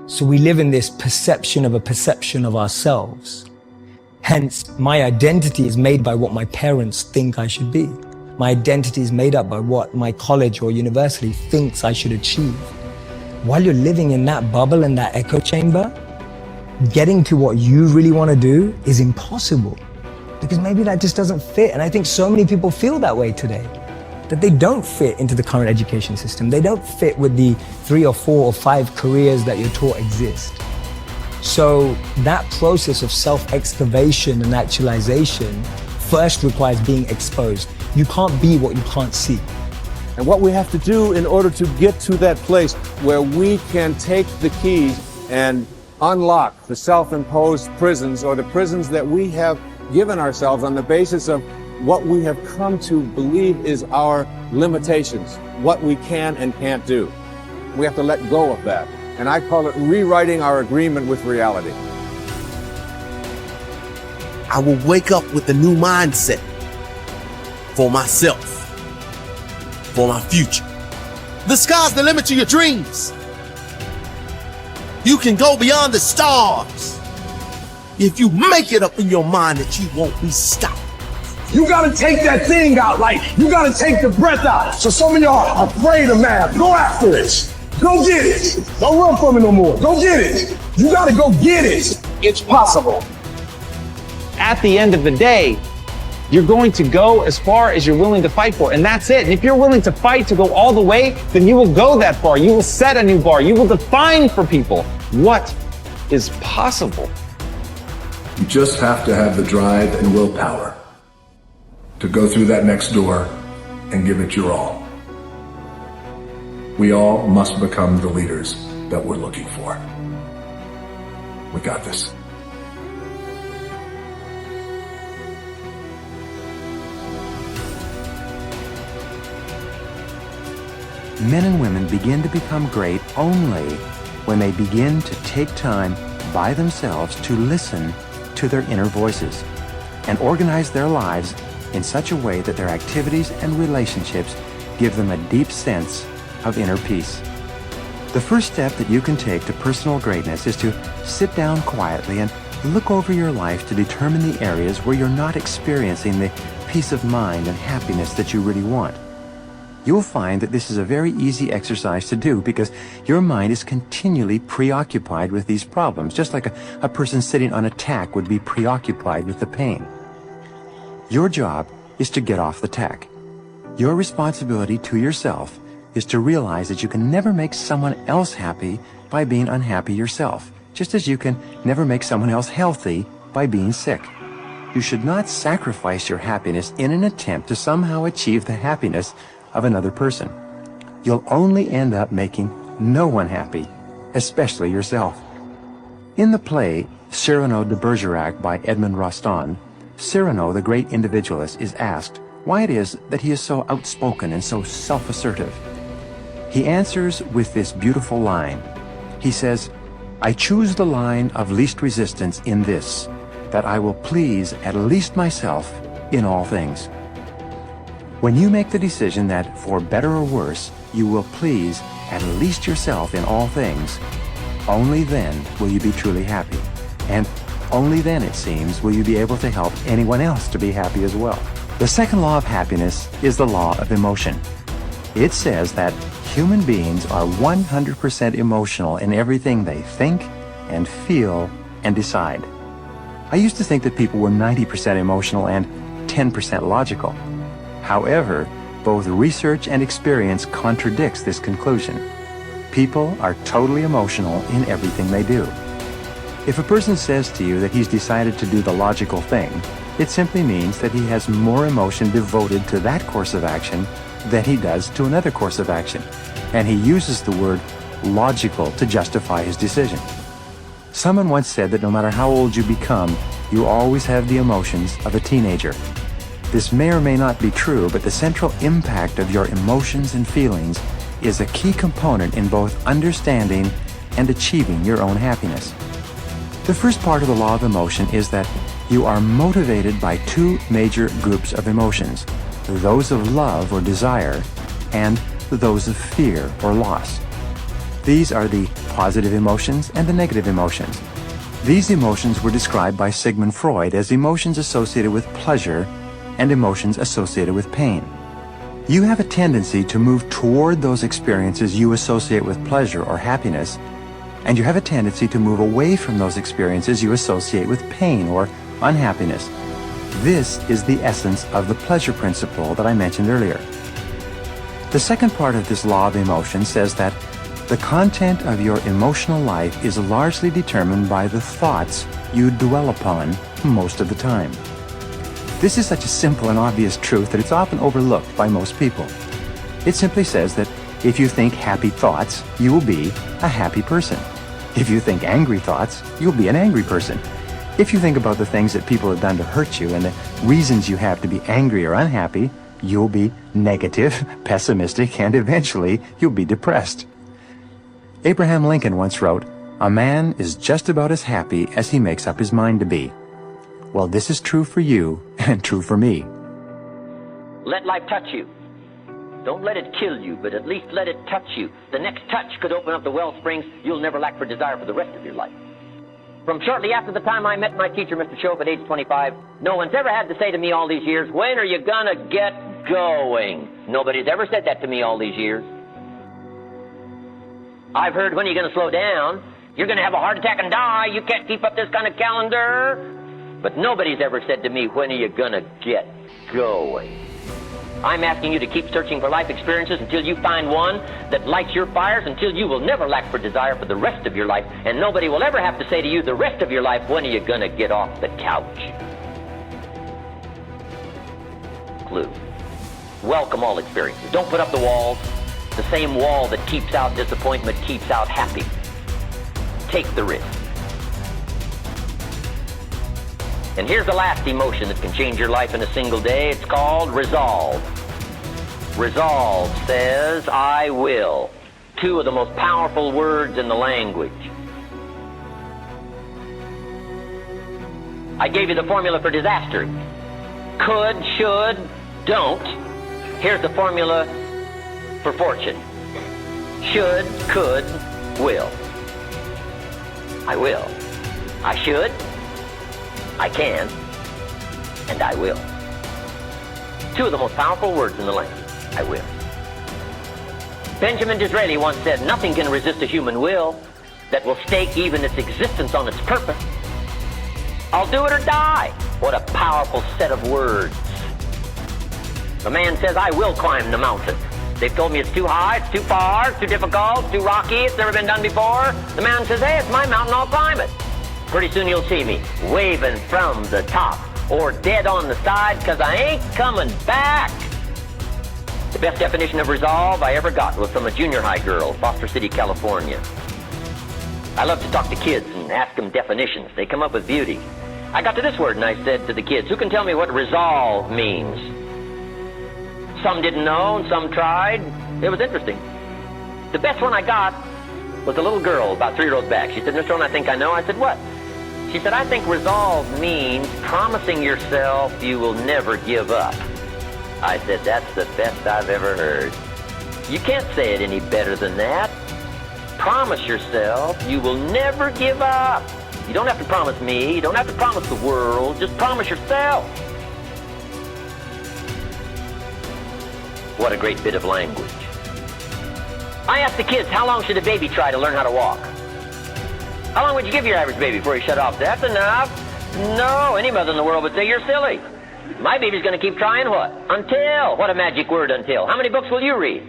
So we live in this perception of a perception of ourselves. Hence, my identity is made by what my parents think I should be. My identity is made up by what my college or university thinks I should achieve. While you're living in that bubble and that echo chamber, getting to what you really want to do is impossible, because maybe that just doesn't fit. And I think so many people feel that way today, that they don't fit into the current education system. They don't fit with the 3 or 4 or 5 careers that you're taught exist. So that process of self-excavation and actualization first requires being exposed. You can't be what you can't see. And what we have to do in order to get to that place where we can take the keys and unlock the self-imposed prisons, or the prisons that we have given ourselves on the basis of what we have come to believe is our limitations, what we can and can't do. We have to let go of that. And I call it rewriting our agreement with reality. I will wake up with a new mindset for myself, for my future. The sky's the limit to your dreams. You can go beyond the stars if you make it up in your mind that you won't be stopped. You gotta take that thing out, like you gotta take the breath out. So some of y'all are afraid of math. Go after it. Go get it. Don't run from it no more. Go get it. You gotta go get it. It's possible. At the end of the day, you're going to go as far as you're willing to fight for, and that's it. And if you're willing to fight to go all the way, then you will go that far. You will set a new bar. You will define for people what is possible. You just have to have the drive and willpower to go through that next door and give it your all. We all must become the leaders that we're looking for. We got this. Men and women begin to become great only when they begin to take time by themselves to listen to their inner voices and organize their lives in such a way that their activities and relationships give them a deep sense of inner peace. The first step that you can take to personal greatness is to sit down quietly and look over your life to determine the areas where you're not experiencing the peace of mind and happiness that you really want. You'll find that this is a very easy exercise to do because your mind is continually preoccupied with these problems, just like a person sitting on a tack would be preoccupied with the pain. Your job is to get off the tack. Your responsibility to yourself is to realize that you can never make someone else happy by being unhappy yourself, just as you can never make someone else healthy by being sick. You should not sacrifice your happiness in an attempt to somehow achieve the happiness of another person. You'll only end up making no one happy, especially yourself. In the play Cyrano de Bergerac by Edmond Rostand, Cyrano, the great individualist, is asked why it is that he is so outspoken and so self-assertive. He answers with this beautiful line. He says, "I choose the line of least resistance in this, that I will please at least myself in all things." When you make the decision that, for better or worse, you will please at least yourself in all things, only then will you be truly happy. And only then, it seems, will you be able to help anyone else to be happy as well. The second law of happiness is the law of emotion. It says that human beings are 100% emotional in everything they think and feel and decide. I used to think that people were 90% emotional and 10% logical. However, both research and experience contradicts this conclusion. People are totally emotional in everything they do. If a person says to you that he's decided to do the logical thing, it simply means that he has more emotion devoted to that course of action than he does to another course of action, and he uses the word logical to justify his decision. Someone once said that no matter how old you become, you always have the emotions of a teenager. This may or may not be true, but the central impact of your emotions and feelings is a key component in both understanding and achieving your own happiness. The first part of the law of emotion is that you are motivated by two major groups of emotions, those of love or desire, and those of fear or loss. These are the positive emotions and the negative emotions. These emotions were described by Sigmund Freud as emotions associated with pleasure and emotions associated with pain. You have a tendency to move toward those experiences you associate with pleasure or happiness, and you have a tendency to move away from those experiences you associate with pain or unhappiness. This is the essence of the pleasure principle that I mentioned earlier. The second part of this law of emotion says that the content of your emotional life is largely determined by the thoughts you dwell upon most of the time. This is such a simple and obvious truth that it's often overlooked by most people. It simply says that if you think happy thoughts, you will be a happy person. If you think angry thoughts, you'll be an angry person. If you think about the things that people have done to hurt you and the reasons you have to be angry or unhappy, you'll be negative, pessimistic, and eventually you'll be depressed. Abraham Lincoln once wrote, "A man is just about as happy as he makes up his mind to be." Well, this is true for you and true for me. Let life touch you. Don't let it kill you, but at least let it touch you. The next touch could open up the well springs you'll never lack for desire for the rest of your life. From shortly after the time I met my teacher, Mr. Shope, at age 25, no one's ever had to say to me all these years, "When are you gonna get going?" Nobody's ever said that to me all these years. I've heard, "When are you gonna slow down? You're gonna have a heart attack and die. You can't keep up this kind of calendar." But nobody's ever said to me, "When are you gonna get going?" I'm asking you to keep searching for life experiences until you find one that lights your fires, until you will never lack for desire for the rest of your life, and nobody will ever have to say to you the rest of your life, "When are you gonna get off the couch?" Clue. Welcome all experiences. Don't put up the walls. The same wall that keeps out disappointment keeps out happy. Take the risk. And here's the last emotion that can change your life in a single day. It's called resolve. Resolve says, "I will." Two of the most powerful words in the language. I gave you the formula for disaster. Could, should, don't. Here's the formula for fortune. Should, could, will. I will. I should. I can, and I will. Two of the most powerful words in the language. I will. Benjamin Disraeli once said, "Nothing can resist a human will that will stake even its existence on its purpose." I'll do it or die. What a powerful set of words. The man says, "I will climb the mountain. They've told me it's too high, it's too far, it's too difficult, it's too rocky, it's never been done before." The man says, "Hey, it's my mountain, I'll climb it." Pretty soon you'll see me waving from the top or dead on the side, 'cause I ain't coming back. The best definition of resolve I ever got was from a junior high girl, Foster City, California. I love to talk to kids and ask them definitions. They come up with beauty. I got to this word and I said to the kids, "Who can tell me what resolve means?" Some didn't know and some tried. It was interesting. The best one I got was a little girl about 3 rows back. She said, "Mr. Owen, I think I know." I said, "What?" She said, "I think resolve means promising yourself you will never give up." I said, "That's the best I've ever heard. You can't say it any better than that. Promise yourself you will never give up. You don't have to promise me. You don't have to promise the world. Just promise yourself." What a great bit of language. I asked the kids, how long should a baby try to learn how to walk? How long would you give your average baby before he shut off? That's enough. No, any mother in the world would say, "You're silly. My baby's going to keep trying what? Until." What a magic word, until. How many books will you read?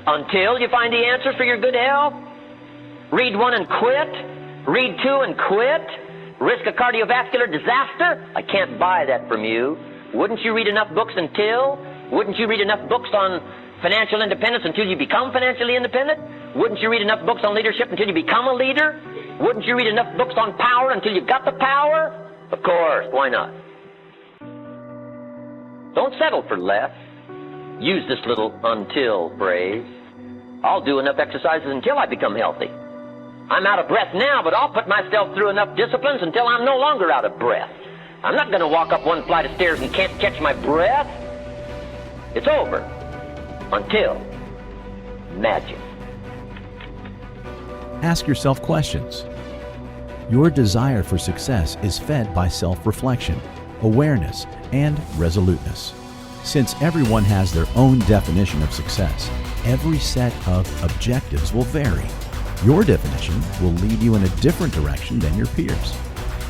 Until you find the answers for your good health? Read 1 and quit? Read 2 and quit? Risk a cardiovascular disaster? I can't buy that from you. Wouldn't you read enough books until? Wouldn't you read enough books on financial independence until you become financially independent? Wouldn't you read enough books on leadership until you become a leader? Wouldn't you read enough books on power until you got the power? Of course, why not? Don't settle for less. Use this little until phrase. I'll do enough exercises until I become healthy. I'm out of breath now, but I'll put myself through enough disciplines until I'm no longer out of breath. I'm not going to walk up 1 flight of stairs and can't catch my breath. It's over. Until magic. Ask yourself questions. Your desire for success is fed by self-reflection, awareness, and resoluteness. Since everyone has their own definition of success, every set of objectives will vary. Your definition will lead you in a different direction than your peers.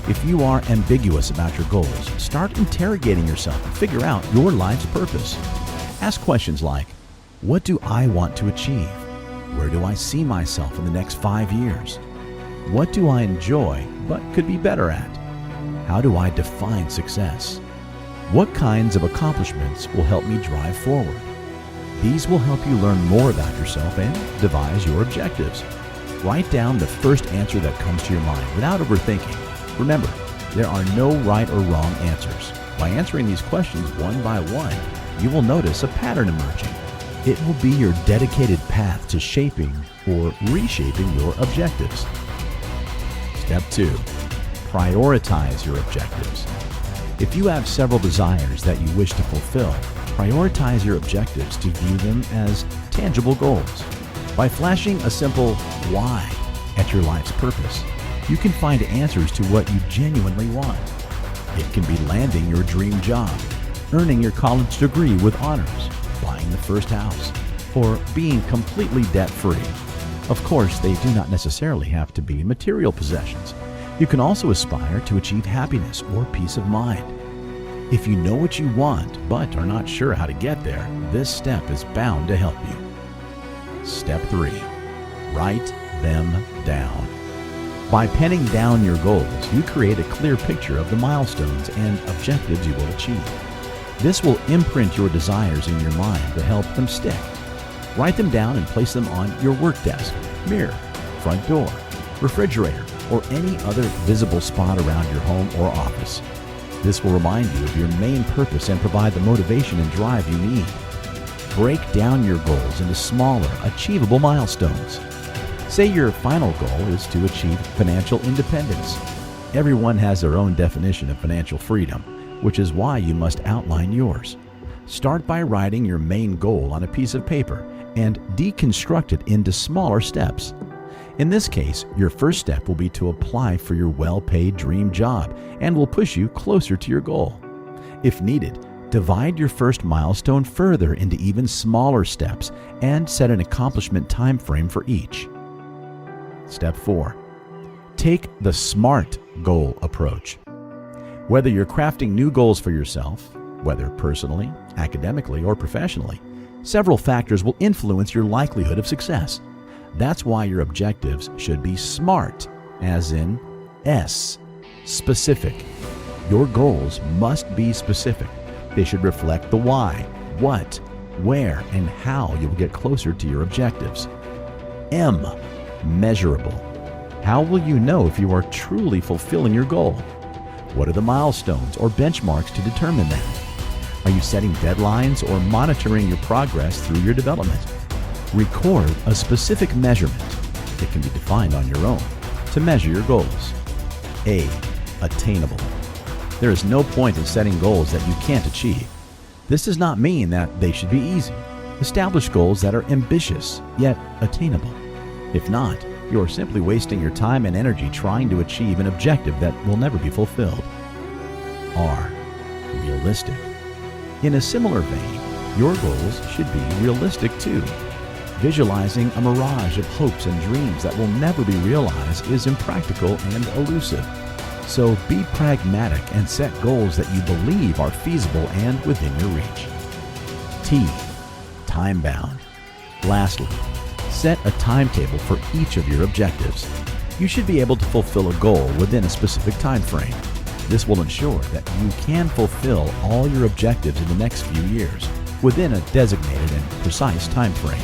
If you are ambiguous about your goals, start interrogating yourself and figure out your life's purpose. Ask questions like, what do I want to achieve? Where do I see myself in the next 5 years? What do I enjoy but could be better at? How do I define success? What kinds of accomplishments will help me drive forward? These will help you learn more about yourself and devise your objectives. Write down the first answer that comes to your mind without overthinking. Remember, there are no right or wrong answers. By answering these questions one by one, you will notice a pattern emerging. It will be your dedicated path to shaping or reshaping your objectives. Step 2. Prioritize your objectives. If you have several desires that you wish to fulfill, prioritize your objectives to view them as tangible goals. By flashing a simple why at your life's purpose, you can find answers to what you genuinely want. It can be landing your dream job, earning your college degree with honors, buying the first house, or being completely debt-free. Of course, they do not necessarily have to be material possessions. You can also aspire to achieve happiness or peace of mind. If you know what you want but are not sure how to get there, this step is bound to help you. Step 3. Write them down. By penning down your goals, you create a clear picture of the milestones and objectives you will achieve. This will imprint your desires in your mind to help them stick. Write them down and place them on your work desk, mirror, front door, refrigerator, or any other visible spot around your home or office. This will remind you of your main purpose and provide the motivation and drive you need. Break down your goals into smaller, achievable milestones. Say your final goal is to achieve financial independence. Everyone has their own definition of financial freedom, which is why you must outline yours. Start by writing your main goal on a piece of paper and deconstruct it into smaller steps. In this case, your first step will be to apply for your well-paid dream job and will push you closer to your goal. If needed, divide your first milestone further into even smaller steps and set an accomplishment time frame for each. Step 4. Take the SMART goal approach. Whether you're crafting new goals for yourself, whether personally, academically, or professionally, several factors will influence your likelihood of success. That's why your objectives should be SMART, as in S, specific. Your goals must be specific. They should reflect the why, what, where, and how you will get closer to your objectives. M, measurable. How will you know if you are truly fulfilling your goal? What are the milestones or benchmarks to determine that? Are you setting deadlines or monitoring your progress through your development? Record a specific measurement. It can be defined on your own to measure your goals. A, attainable. There is no point in setting goals that you can't achieve. This does not mean that they should be easy. Establish goals that are ambitious, yet attainable. If not, you are simply wasting your time and energy trying to achieve an objective that will never be fulfilled. R, realistic. In a similar vein, your goals should be realistic too. Visualizing a mirage of hopes and dreams that will never be realized is impractical and elusive. So be pragmatic and set goals that you believe are feasible and within your reach. T, time-bound. Lastly, set a timetable for each of your objectives. You should be able to fulfill a goal within a specific time frame. This will ensure that you can fulfill all your objectives in the next few years within a designated and precise time frame.